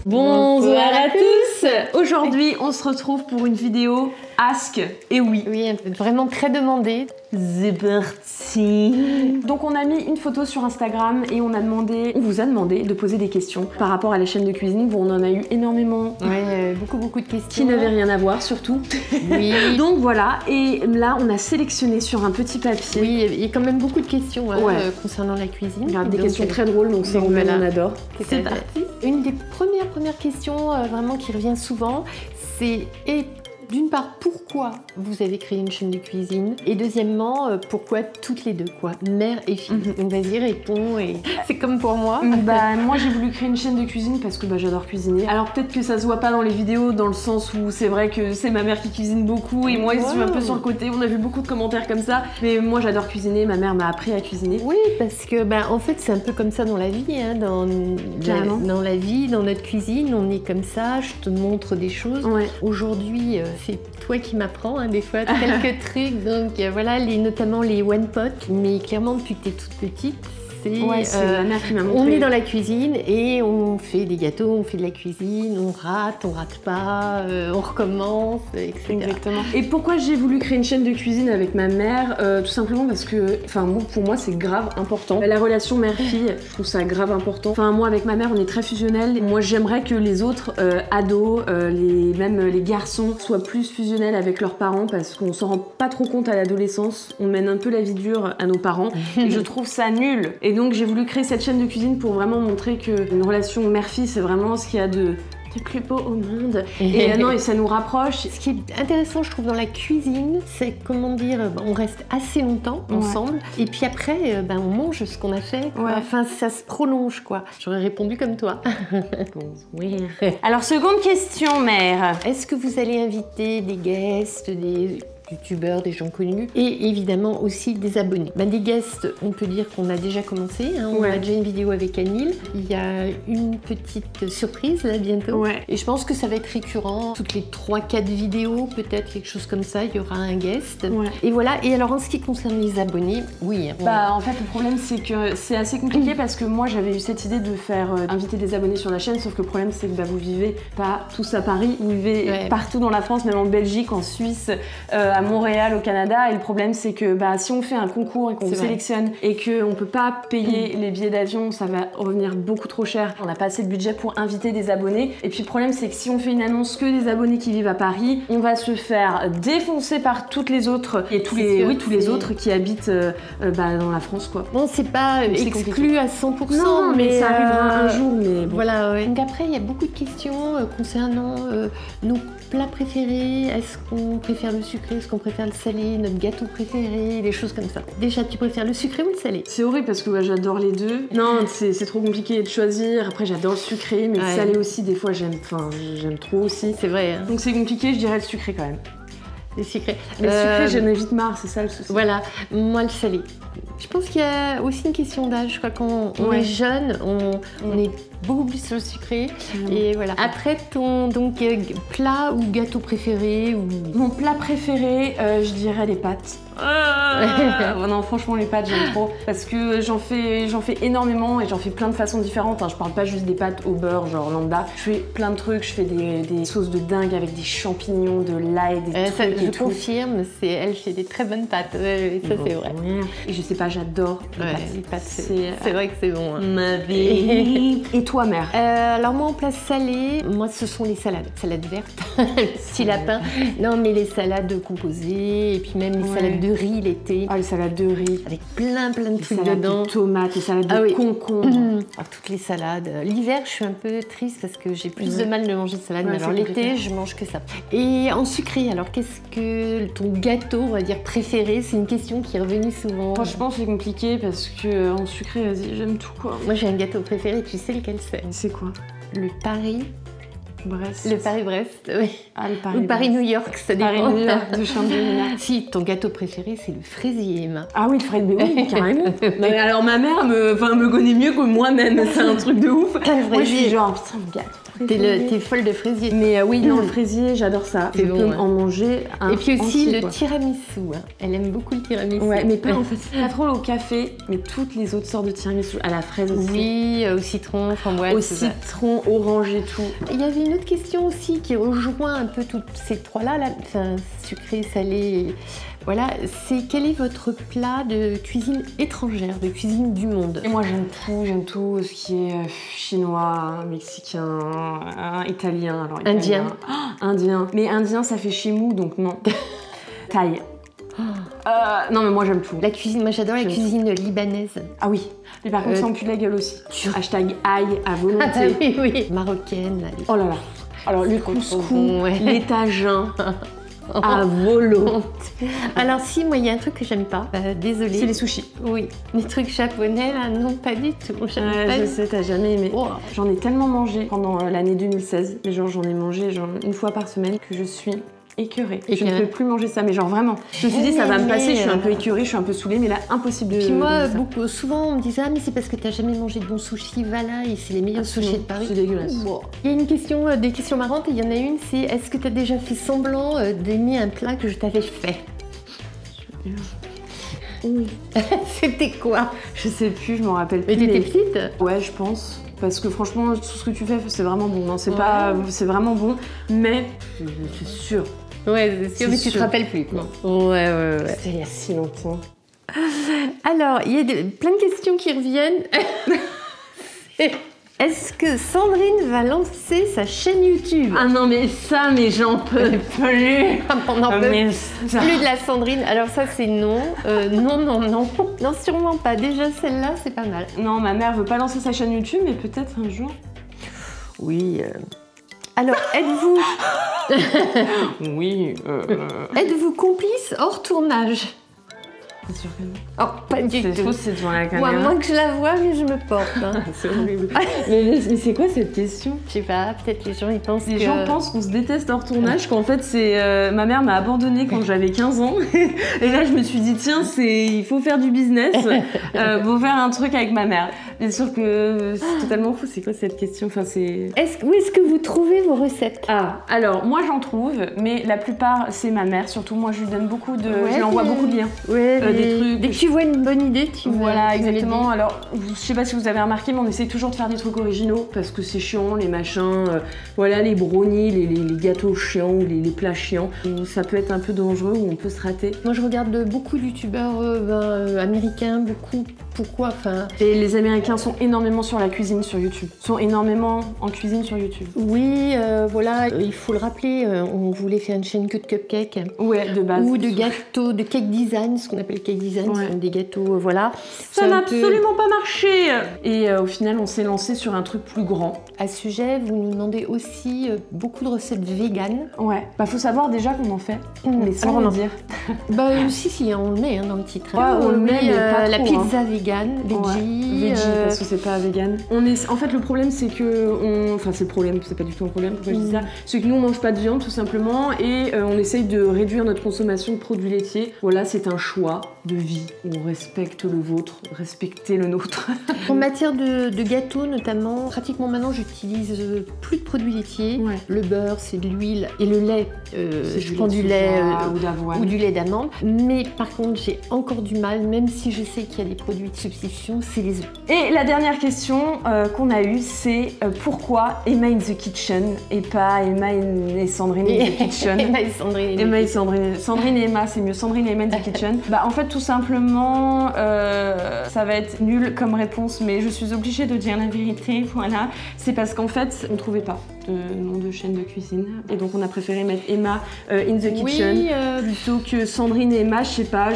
Bonsoir à tous. Aujourd'hui, on se retrouve pour une vidéo Ask et oui. Oui, vraiment très demandée. C'est parti. Donc on a mis une photo sur Instagram et on vous a demandé de poser des questions par rapport à la chaîne de cuisine. Bon, on en a eu énormément. Ouais, beaucoup de questions. Qui n'avaient rien à voir surtout. Oui. Donc voilà, et là on a sélectionné sur un petit papier. Oui, il y a quand même beaucoup de questions concernant la cuisine. Il y a des questions très drôles, donc ça on adore. C'est parti. Une des premières questions vraiment qui revient souvent, c'est d'une part, pourquoi vous avez créé une chaîne de cuisine? Et deuxièmement, pourquoi toutes les deux, quoi, mère et fille? Donc vas-y, réponds, et c'est comme pour moi. Moi j'ai voulu créer une chaîne de cuisine parce que j'adore cuisiner. Alors peut-être que ça se voit pas dans les vidéos, dans le sens où c'est vrai que c'est ma mère qui cuisine beaucoup et moi je suis un peu sur le côté. On a vu beaucoup de commentaires comme ça. Mais moi j'adore cuisiner, ma mère m'a appris à cuisiner. Oui, parce que en fait c'est un peu comme ça dans la vie, hein, dans la vie, dans notre cuisine, on est comme ça, je te montre des choses. Ouais. Aujourd'hui, c'est toi qui m'apprends des fois quelques trucs, donc voilà, notamment les one pot, mais clairement depuis que tu es toute petite, c'est ma mère qui m'a montré. On est dans la cuisine et on fait des gâteaux, on fait de la cuisine, on rate pas, on recommence, etc. Exactement. Et pourquoi j'ai voulu créer une chaîne de cuisine avec ma mère? Tout simplement parce que, pour moi c'est grave important. La relation mère-fille, je trouve ça grave important. Moi avec ma mère on est très fusionnels. Moi j'aimerais que les autres ados, même les garçons, soient plus fusionnels avec leurs parents parce qu'on s'en rend pas trop compte à l'adolescence. On mène un peu la vie dure à nos parents et je trouve ça nul. Et donc j'ai voulu créer cette chaîne de cuisine pour vraiment montrer qu'une relation mère-fille c'est vraiment ce qu'il y a de plus beau au monde. Et ça nous rapproche. Ce qui est intéressant, je trouve, dans la cuisine, c'est comment dire, on reste assez longtemps ensemble. Et puis après, on mange ce qu'on a fait. Quoi. Enfin, ça se prolonge, quoi. J'aurais répondu comme toi. Oui. Alors, seconde question, mère. Est-ce que vous allez inviter des guests, des youtubeurs, des gens connus et évidemment aussi des abonnés. Des guests, on peut dire qu'on a déjà commencé, on a déjà une vidéo avec Anil. Il y a une petite surprise là bientôt et je pense que ça va être récurrent. Toutes les 3-4 vidéos, peut-être quelque chose comme ça, il y aura un guest. Et voilà, et alors en ce qui concerne les abonnés, en fait le problème c'est que c'est assez compliqué parce que moi j'avais eu cette idée de faire inviter des abonnés sur la chaîne, sauf que le problème c'est que vous vivez pas tous à Paris, vous vivez partout dans la France, même en Belgique, en Suisse, à Montréal, au Canada, et le problème c'est que si on fait un concours et qu'on vous sélectionne et qu'on peut pas payer les billets d'avion, ça va revenir beaucoup trop cher. On n'a pas assez de budget pour inviter des abonnés, et puis le problème c'est que si on fait une annonce que des abonnés qui vivent à Paris, on va se faire défoncer par toutes les autres et tous les autres qui habitent dans la France, quoi. Bon, c'est pas exclu à 100%, non, mais ça arrivera un jour, mais bon. Voilà, Donc après, il y a beaucoup de questions concernant nos plats préférés. Est-ce qu'on préfère le sucré, est-ce qu'on préfère le salé, notre gâteau préféré, des choses comme ça. Déjà, tu préfères le sucré ou le salé? C'est horrible parce que j'adore les deux. Non, c'est trop compliqué de choisir. Après, j'adore le sucré, mais le salé aussi, des fois, j'aime trop aussi. C'est vrai. Donc c'est compliqué, je dirais le sucré quand même. Le sucré. Le sucré, j'en ai vite marre, c'est ça le souci. Voilà, moi le salé. Je pense qu'il y a aussi une question d'âge. Je crois qu'on est jeune, on est beaucoup plus sur le sucré. Et voilà. Après, ton plat ou gâteau préféré ou... Mon plat préféré, je dirais les pâtes. Non, franchement, les pâtes, j'aime trop. Parce que j'en fais énormément et j'en fais plein de façons différentes. Je parle pas juste des pâtes au beurre, genre lambda. Je fais plein de trucs. Je fais des sauces de dingue avec des champignons, de l'ail, des trucs. Je confirme, elle fait des très bonnes pâtes. Ça, c'est vrai. Et je sais pas, j'adore les pâtes. C'est vrai que c'est bon. Ma vie. Et toi, mère? Alors moi, en plat salé, moi, ce sont les salades. Salades vertes, petit lapin. Non, mais les salades composées et puis même les salades de riz l'été. Les salades de riz. Avec plein de trucs dedans. Les salades de tomates, les salades de concombres. Toutes les salades. L'hiver, je suis un peu triste parce que j'ai plus de mal de manger de salade. Mais alors l'été, je mange que ça. Et en sucré, alors qu'est-ce que ton gâteau, on va dire, préféré? C'est une question qui est revenue souvent. Franchement, c'est compliqué parce que en sucré, vas-y, j'aime tout, quoi. Moi, j'ai un gâteau préféré, tu sais lequel c'est? C'est quoi? Le Paris Brest. Le Paris-Brest, oui. Ah, le Ou Paris-New York, ça dépend. Paris-New York de Chandelina. Si, ton gâteau préféré, c'est le fraisier, Emma. Ah oui, le fraisier, oui, carrément. Non, mais alors ma mère me connaît mieux que moi-même, c'est un truc de ouf. Moi, je suis genre, putain, le gâteau. T'es folle de fraisier. Mais oui, non, le fraisier, j'adore ça. Je peux en manger un. Et puis aussi entier, le tiramisu. Hein. Elle aime beaucoup le tiramisu. Ouais, mais pas en fait, pas trop au café, mais toutes les autres sortes de tiramisu. À la fraise aussi. Oui, au citron, framboise. Au citron, orange et tout. Il y avait une autre question aussi qui rejoint un peu toutes ces trois-là, enfin, sucré, salé. Voilà, c'est quel est votre plat de cuisine étrangère, de cuisine du monde? Et moi j'aime tout ce qui est chinois, mexicain, italien, alors indien. Indien. Mais indien ça fait chimou donc non. Thaï. Non mais moi j'aime tout. La cuisine, moi j'adore la cuisine libanaise. Ah oui, mais par contre ça en pue de la gueule aussi. Hashtag aïe à volonté. Ah oui, oui. Marocaine. Allez. Oh là là. Alors le couscous, les tagins. À volonté. Alors si, moi il y a un truc que j'aime pas, désolée. C'est les sushis. Oui. Les trucs japonais là, non pas du tout. Je sais, t'as jamais aimé. Oh. J'en ai tellement mangé pendant l'année 2016, mais genre j'en ai mangé une fois par semaine que je suis écœurée. Je ne peux plus manger ça, mais genre vraiment. Je me suis dit ça va me passer, je suis un peu écœurée, je suis un peu saoulée, mais là impossible de... Puis moi, souvent on me disait ah mais c'est parce que t'as jamais mangé de bon sushi, voilà, et c'est les meilleurs sushis de Paris. C'est dégueulasse. Bon. Il y a une question, des questions marrantes, et il y en a une, c'est est-ce que t'as déjà fait semblant d'aimer un plat que je t'avais fait? Oui. C'était quoi? Je sais plus, je m'en rappelle plus. Mais t'étais petite? Ouais, je pense. Parce que franchement, tout ce que tu fais, c'est vraiment bon. Non, c'est pas... C'est vraiment bon, mais c'est sûr. Ouais, c'est sûr, mais tu te rappelles plus, quoi. Ouais. C'était il y a si longtemps. Alors, il y a plein de questions qui reviennent. Est-ce que Sandrine va lancer sa chaîne YouTube? Ah non, mais ça, mais j'en peux plus. On n'en peut plus de la Sandrine. Alors ça, c'est non. Non. Non, sûrement pas. Déjà, celle-là, c'est pas mal. Non, ma mère veut pas lancer sa chaîne YouTube, mais peut-être un jour. Oui. Alors, êtes-vous... Oui. Êtes-vous complice hors tournage? C'est sûr que non. Oh, pas du tout. C'est faux, c'est devant la caméra. Moi que je la vois, mais je me porte. Hein. C'est horrible. mais c'est quoi cette question? Je sais pas, peut-être les gens ils pensent Les gens pensent qu'on se déteste hors tournage, qu'en fait c'est... ma mère m'a abandonnée quand j'avais 15 ans. Et là je me suis dit tiens, il faut faire du business, faut faire un truc avec ma mère. Bien sûr que c'est totalement fou, c'est quoi cette question? Enfin, c'est... Où est-ce que vous trouvez vos recettes? Ah, alors moi j'en trouve, mais la plupart c'est ma mère, surtout moi je lui donne beaucoup de... je lui envoie beaucoup de liens. Ouais, des trucs. Dès que tu vois une bonne idée, tu voilà, exactement. Alors, je sais pas si vous avez remarqué, mais on essaye toujours de faire des trucs originaux parce que c'est chiant, les machins, voilà, les brownies, les gâteaux chiants ou les plats chiants. Où ça peut être un peu dangereux, où on peut se rater. Moi, je regarde beaucoup de youtubeurs américains, beaucoup. Pourquoi? Enfin. Et les Américains sont énormément sur la cuisine sur YouTube. Sont énormément en cuisine sur YouTube. Oui, voilà, il faut le rappeler, on voulait faire une chaîne que de cupcakes. Ouais, de base. Ou de gâteaux, de cake design, ce qu'on appelle cake design, ce sont des gâteaux, voilà. Ça n'a absolument pas marché. Et au final, on s'est lancé sur un truc plus grand. À ce sujet, vous nous demandez aussi beaucoup de recettes véganes. Ouais, faut savoir déjà qu'on en fait, mais sans en dire. Si, on le met dans le titre. Ouais, on le met, mais pas la trop, pizza végane, veggie. Veggie, parce que c'est pas vegan. En fait, le problème, c'est que c'est le problème, c'est pas du tout un problème, pourquoi je dis ça? C'est que nous, on mange pas de viande, tout simplement, et on essaye de réduire notre consommation de produits laitiers. Voilà, c'est un choix de vie. On respecte le vôtre, respectez le nôtre. En matière de gâteaux, notamment, pratiquement maintenant, j'utilise plus de produits laitiers. Ouais. Le beurre, c'est de l'huile, et le lait, je prends du lait ou du lait d'amande. Mais par contre, j'ai encore du mal, même si je sais qu'il y a des produits de substitution, c'est les œufs. Et la dernière question qu'on a eue, c'est pourquoi Emma in the Kitchen et pas Emma et Sandrine in the Kitchen? Emma et Sandrine. Emma et Sandrine. Sandrine et Emma, c'est mieux. Sandrine et Emma in the Kitchen. En fait, tout simplement, ça va être nul comme réponse, mais je suis obligée de dire la vérité, voilà. C'est parce qu'en fait, on trouvait pas de nom de chaîne de cuisine. Et donc, on a préféré mettre Emma in the Kitchen plutôt que Sandrine et Emma, je sais pas.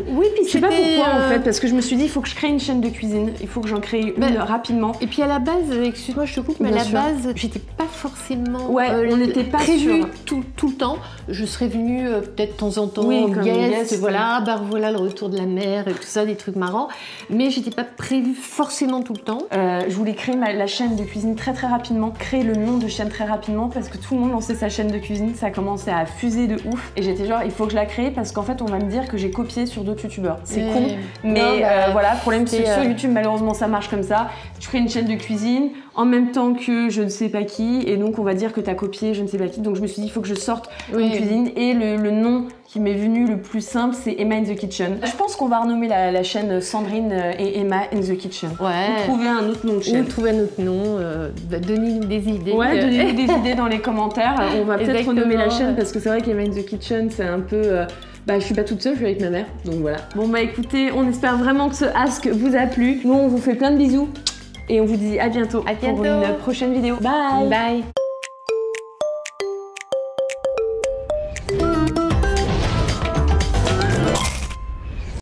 Oui, puis je sais pas pourquoi, en fait, parce que je me suis dit, il faut que je crée une chaîne de cuisine. Il faut que j'en crée une rapidement. Et puis à la base, excuse-moi, je te coupe, mais à la base, j'étais pas forcément on n'était pas prévue tout le temps. Je serais venue peut-être de temps en temps, comme guest, voilà, voilà le retour de la mer, tout ça, des trucs marrants. Mais j'étais pas prévue forcément tout le temps. Je voulais créer la chaîne de cuisine très rapidement, créer le nom de de chaîne très rapidement parce que tout le monde lançait sa chaîne de cuisine, ça commençait à fuser de ouf et j'étais genre il faut que je la crée parce qu'en fait on va me dire que j'ai copié sur d'autres youtubeurs. C'est con, mais voilà, le problème c'est que sur YouTube malheureusement ça marche comme ça. Tu crées une chaîne de cuisine en même temps que je ne sais pas qui et donc on va dire que tu as copié je ne sais pas qui. Donc je me suis dit il faut que je sorte une cuisine et le nom qui m'est venu le plus simple c'est Emma in the Kitchen. Je pense qu'on va renommer la chaîne Sandrine et Emma in the Kitchen. Ou trouver un autre nom de chaîne. Ou trouver un autre nom, donnez-nous des idées. Ouais, donnez-nous des idées dans les commentaires. On va peut-être renommer la chaîne parce que c'est vrai qu'Emma in the Kitchen c'est un peu... je suis pas toute seule, je suis avec ma mère, donc voilà. Bon bah écoutez, on espère vraiment que ce ask vous a plu. Nous on vous fait plein de bisous et on vous dit à bientôt. Pour une prochaine vidéo. Bye. Bye.